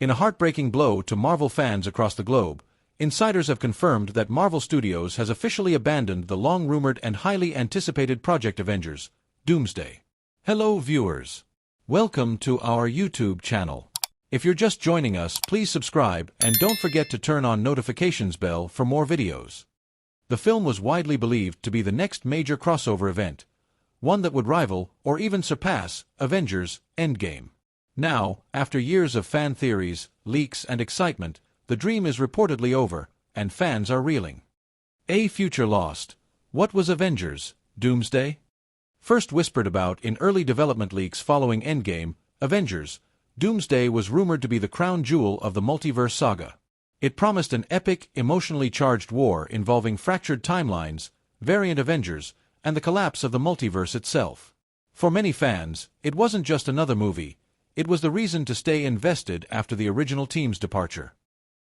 In a heartbreaking blow to Marvel fans across the globe, insiders have confirmed that Marvel Studios has officially abandoned the long-rumored and highly anticipated Project Avengers, Doomsday. Hello viewers. Welcome to our YouTube channel. If you're just joining us, please subscribe and don't forget to turn on notifications bell for more videos. The film was widely believed to be the next major crossover event, one that would rival, or even surpass, Avengers: Endgame. Now, after years of fan theories, leaks and excitement, the dream is reportedly over, and fans are reeling. A future lost. What was Avengers: Doomsday? First whispered about in early development leaks following Endgame, Avengers: Doomsday was rumored to be the crown jewel of the Multiverse Saga. It promised an epic, emotionally charged war involving fractured timelines, variant Avengers, and the collapse of the multiverse itself. For many fans, it wasn't just another movie, it was the reason to stay invested after the original team's departure.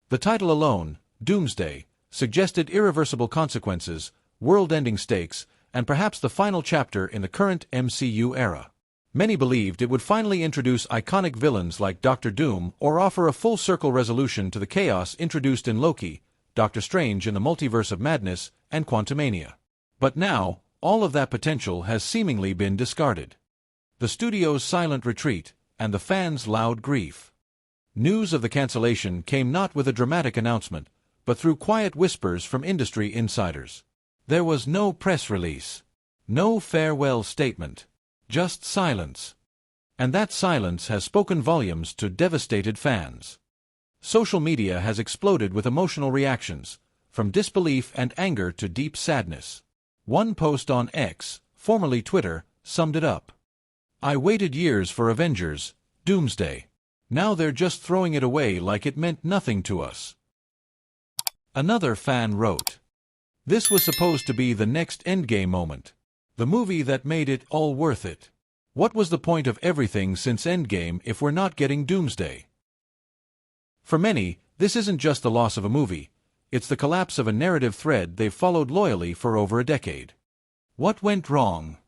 The title alone, Doomsday, suggested irreversible consequences, world-ending stakes, and perhaps the final chapter in the current MCU era. Many believed it would finally introduce iconic villains like Doctor Doom or offer a full-circle resolution to the chaos introduced in Loki, Doctor Strange in the Multiverse of Madness, and Quantumania. But now, all of that potential has seemingly been discarded. The studio's silent retreat, and the fans' loud grief. News of the cancellation came not with a dramatic announcement, but through quiet whispers from industry insiders. There was no press release, no farewell statement. Just silence. And that silence has spoken volumes to devastated fans. Social media has exploded with emotional reactions, from disbelief and anger to deep sadness. One post on X, formerly Twitter, summed it up. "I waited years for Avengers: Doomsday. Now they're just throwing it away like it meant nothing to us." Another fan wrote, "This was supposed to be the next Endgame moment. The movie that made it all worth it. What was the point of everything since Endgame if we're not getting Doomsday?" For many, this isn't just the loss of a movie, it's the collapse of a narrative thread they've followed loyally for over a decade. What went wrong?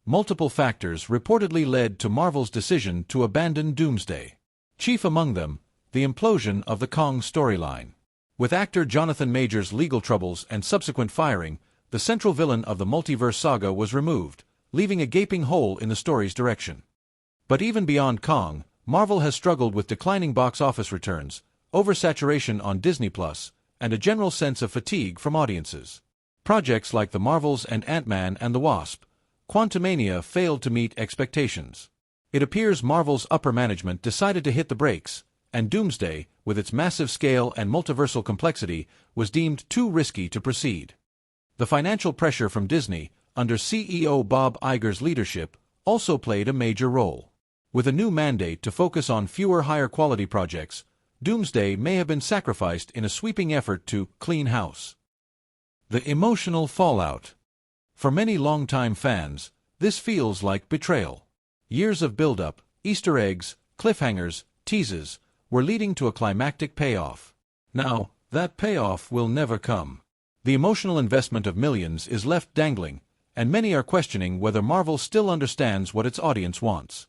Multiple factors reportedly led to Marvel's decision to abandon Doomsday. Chief among them, the implosion of the Kong storyline. With actor Jonathan Majors' legal troubles and subsequent firing, the central villain of the Multiverse Saga was removed, leaving a gaping hole in the story's direction. But even beyond Kong, Marvel has struggled with declining box office returns, oversaturation on Disney+, and a general sense of fatigue from audiences. Projects like The Marvels and Ant-Man and the Wasp: Quantumania failed to meet expectations. It appears Marvel's upper management decided to hit the brakes, and Doomsday, with its massive scale and multiversal complexity, was deemed too risky to proceed. The financial pressure from Disney, under CEO Bob Iger's leadership, also played a major role. With a new mandate to focus on fewer higher-quality projects, Doomsday may have been sacrificed in a sweeping effort to clean house. The emotional fallout. For many longtime fans, this feels like betrayal. Years of build-up, Easter eggs, cliffhangers, teases, were leading to a climactic payoff. Now, that payoff will never come. The emotional investment of millions is left dangling, and many are questioning whether Marvel still understands what its audience wants.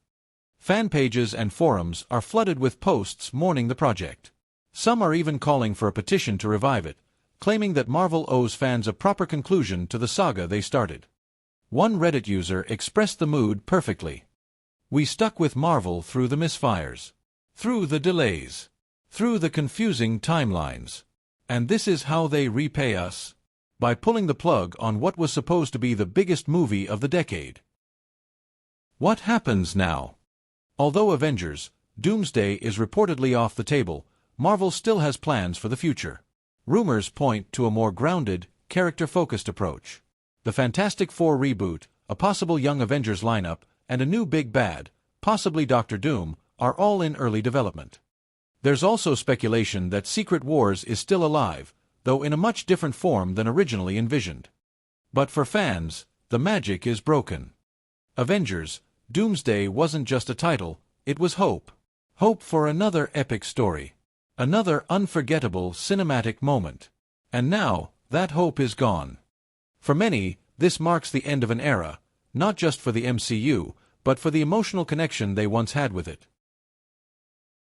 Fan pages and forums are flooded with posts mourning the project. Some are even calling for a petition to revive it, claiming that Marvel owes fans a proper conclusion to the saga they started. One Reddit user expressed the mood perfectly. "We stuck with Marvel through the misfires, through the delays, through the confusing timelines. And this is how they repay us, by pulling the plug on what was supposed to be the biggest movie of the decade." What happens now? Although Avengers: Doomsday is reportedly off the table, Marvel still has plans for the future. Rumors point to a more grounded, character-focused approach. The Fantastic Four reboot, a possible Young Avengers lineup, and a new big bad, possibly Doctor Doom, are all in early development. There's also speculation that Secret Wars is still alive, though in a much different form than originally envisioned. But for fans, the magic is broken. Avengers: Doomsday wasn't just a title, it was hope. Hope for another epic story. Another unforgettable cinematic moment. And now, that hope is gone. For many, this marks the end of an era, not just for the MCU, but for the emotional connection they once had with it.